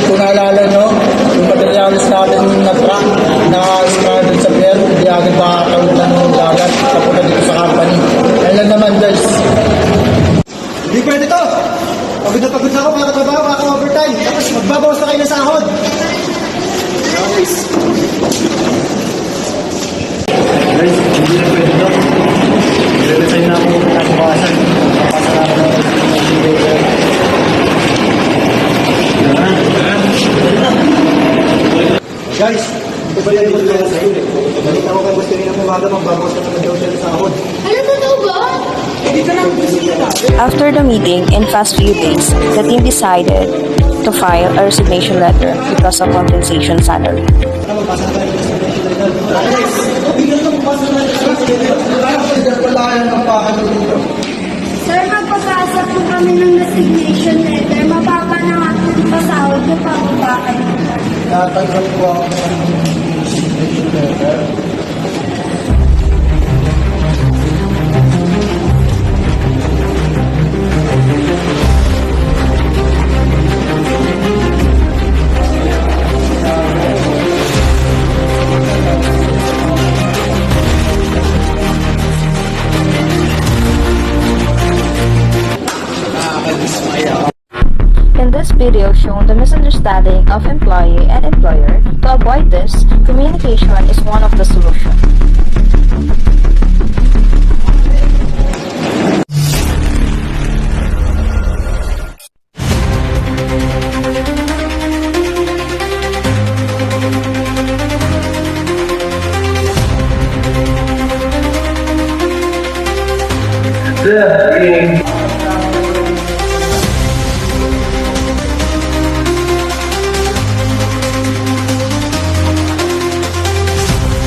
kung naalala nyo, yung materialis natin na truck na stranded sa pier, hindi agad makakawin na ng dagat papunta dito sa company. Ayun lang naman guys. Hindi pwede to! Pagod na ako, makakatrabaho, makaka-overtime. Tapos magbabawas na kayo ng sahod. Guys, hindi na pwede to. Re-resign na ako kinabukasan. Papasa na ako ng Guys, ito ba yan yung kaya sa'yo? Balita ko kay Boss kanina pumaga, magbabawas na naman daw siya ng sahod. Ano totoo ba? After the meeting, in past few days, the team decided to file a resignation letter because of compensation salary. Magpasa na tayo ng resignation letter. Guys, bigyan na magpasa na tayo ng resignation letter. Wala yan ang pakano dito. Sir, magpapasa po kami ng resignation letter. Mababa na nga po yung pasahod niyo pa po ba kayo? Natanggap ko ako ng resignation letter. In this video shown the misunderstanding of employee and employer. To avoid this, communication is one of the solutions.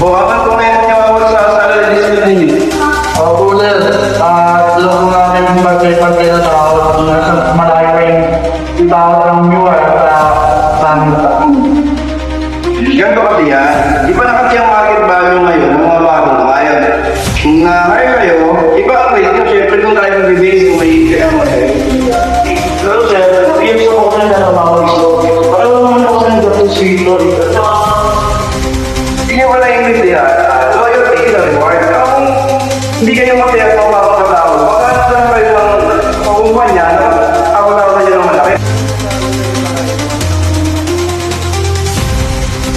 Bukakan ko ngayon niya ako sa salary discipline. Opo, sir. Tulong ko namin mag-pay na tao. Malaki pa yung tao ng viewer sa family. Ganito kasi yan. Di ba na kasi ang market value ngayon, mga bagong ngayon. Kung na-hire kayo, iba ang rate nyo. Siyempre kung tayo mag-base, kung may Pero sir, years ko na nalaman ko. Parang naman ako ng gatong sweeto. hindi nyo wala yung rate yan. Loyalty is a reward. Kung hindi kayo masaya sa mga katao, baka na kayo ng pakukuha niya, ako na kayo ng malaki.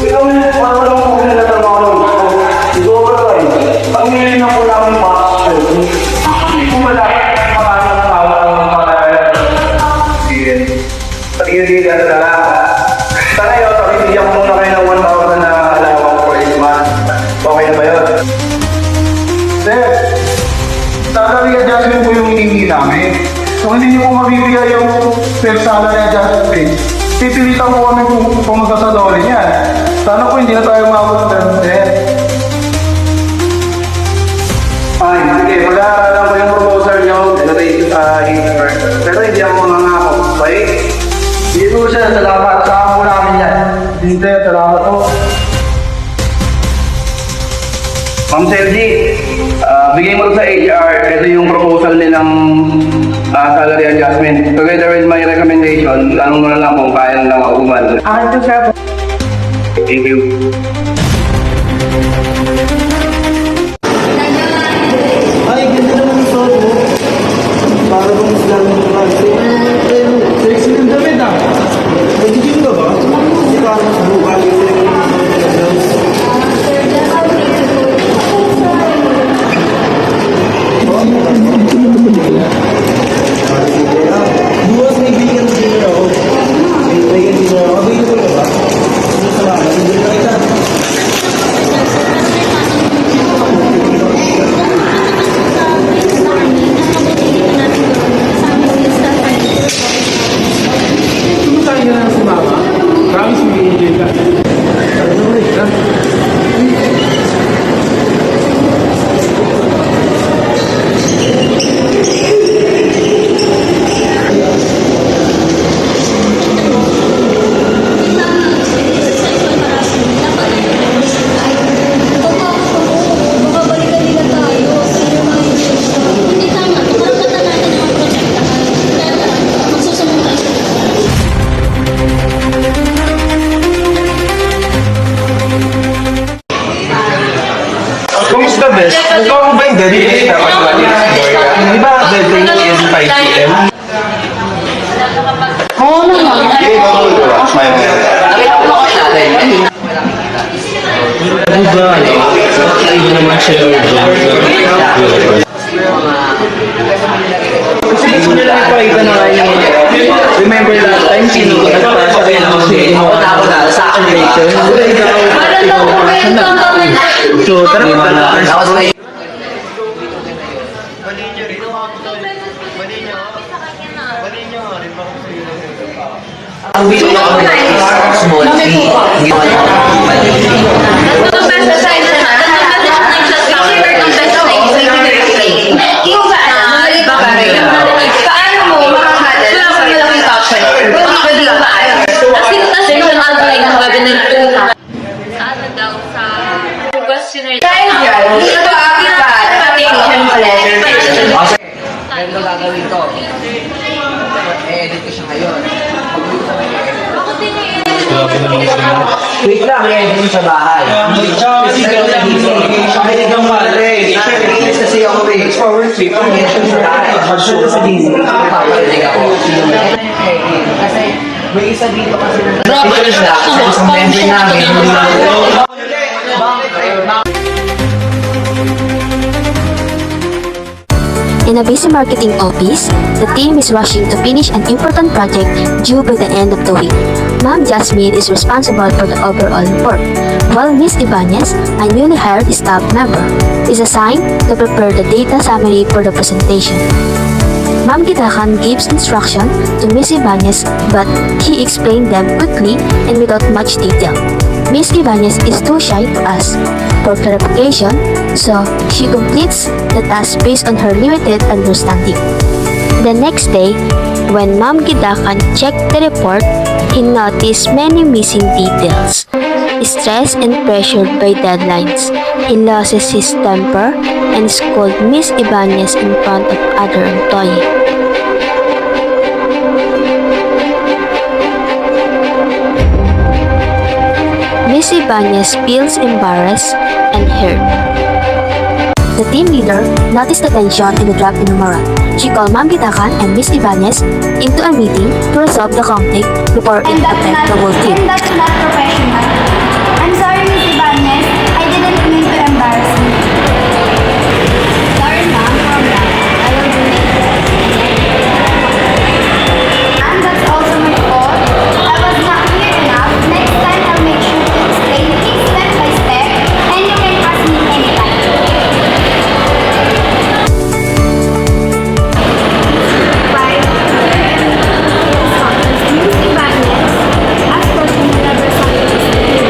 Ikaw na, parang naman ako na nalaman ko. Siguro tayo. Pag nilin ako namin passion, kung wala, makakala ng tawa ng pagkakala. Pag-ibig na lang. Sana yun, pag-ibigyan ko muna kayo ng 1,000 na alawang for each month. Okay na ba yun? Sir, salary adjustment po yung hinihingi namin. Kung hindi niyo po mabibigay yung fair salary adjustment, pipilitan po kami kung magsasalori niyan. Sana po hindi na tayo mabot ng sir. Fine, sige, mag-aaralan ko yung proposal nyo. Pero hindi ako mangangako, okay? Sige po sir, salamat. Saan po namin yan? Hindi, salamat po. Ma'am Sergi, bigay mo sa HR, ito yung proposal nilang salary adjustment. Together with my recommendation, tanong mo na lang kung kaya na lang ako gumawa. Ito sir. Thank you. Ay, ganda naman yung suot mo. Para bang Islam yung sexy ng damit ah. Nag-gym ka ba? Hindi ka bukan yung bukas may bigyan dinner ako. May bigyan dinner ako. Available ka ba? Salamat. Hindi ka kita. Ikaw ba yung deadline? Di ba deadline is 5 p.m.? Oo naman. Sige, kung nila ipakita na nga yung remember last time, sino ko nagpasa rin ako sa accumulation. So, tara pa. Paano mo makakadal sa malaking caption? Kung pwede ka ba? Kasi yung outline ng webinar ano daw sa questionnaire. Dahil dyan, dito aking attention ulit. Ganito gagawin ko. I-edit ko siya ngayon. Wait lang, i-edit mo sa bahay. Kasi ako rin. Paparinig ako. Kasi may isa dito kasi na isang member namin. In a busy marketing office, the team is rushing to finish an important project due by the end of the week. Ma'am Jasmine is responsible for the overall work, while Miss Ibanez, a newly hired staff member, is assigned to prepare the data summary for the presentation. Ma'am Gidakan gives instruction to Miss Ibanez, but he explained them quickly and without much detail. Miss Ibanez is too shy to ask for clarification, so she completes the task based on her limited understanding. The next day, when Ma'am Gidakan checked the report, he noticed many missing details. Stressed and pressured by deadlines, he loses his temper and scolded Miss Ibanez in front of other employees. Miss Ibanez feels embarrassed and hurt. The team leader noticed the tension and the drop in morale. She called Ma'am Gidakan and Miss Ibanez into a meeting to resolve the conflict before it affected the whole team. And that's not professional. I'm sorry, Miss Ibanez. I didn't mean to embarrass you. Sorry, ma'am. Calm down. I will do it. And that's also my fault. I was not clear enough. Next time, I'll make sure to explain things step by step, and you can ask me anytime. Five. Miss Ibanez, ask questions whenever something is clear.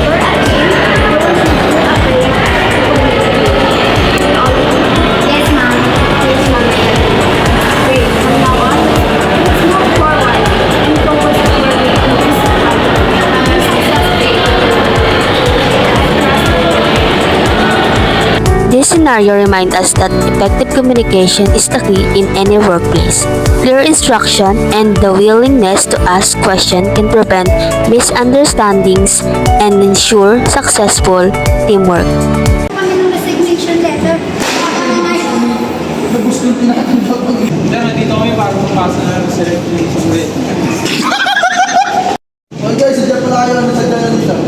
For a team, you will need to afraid to communicate. Yes, ma'am. Yes, ma'am. Great. From now on, let's move forward and focus on working on this This scenario reminds us that effective communication is the key in any workplace. Clear instruction and the willingness to ask questions can prevent misunderstandings and ensure successful teamwork. kami ng resignation letter. Nandito kami para pumasa na sa resignation letter. Okay guys, sadya pala kayo. Sadya na dito.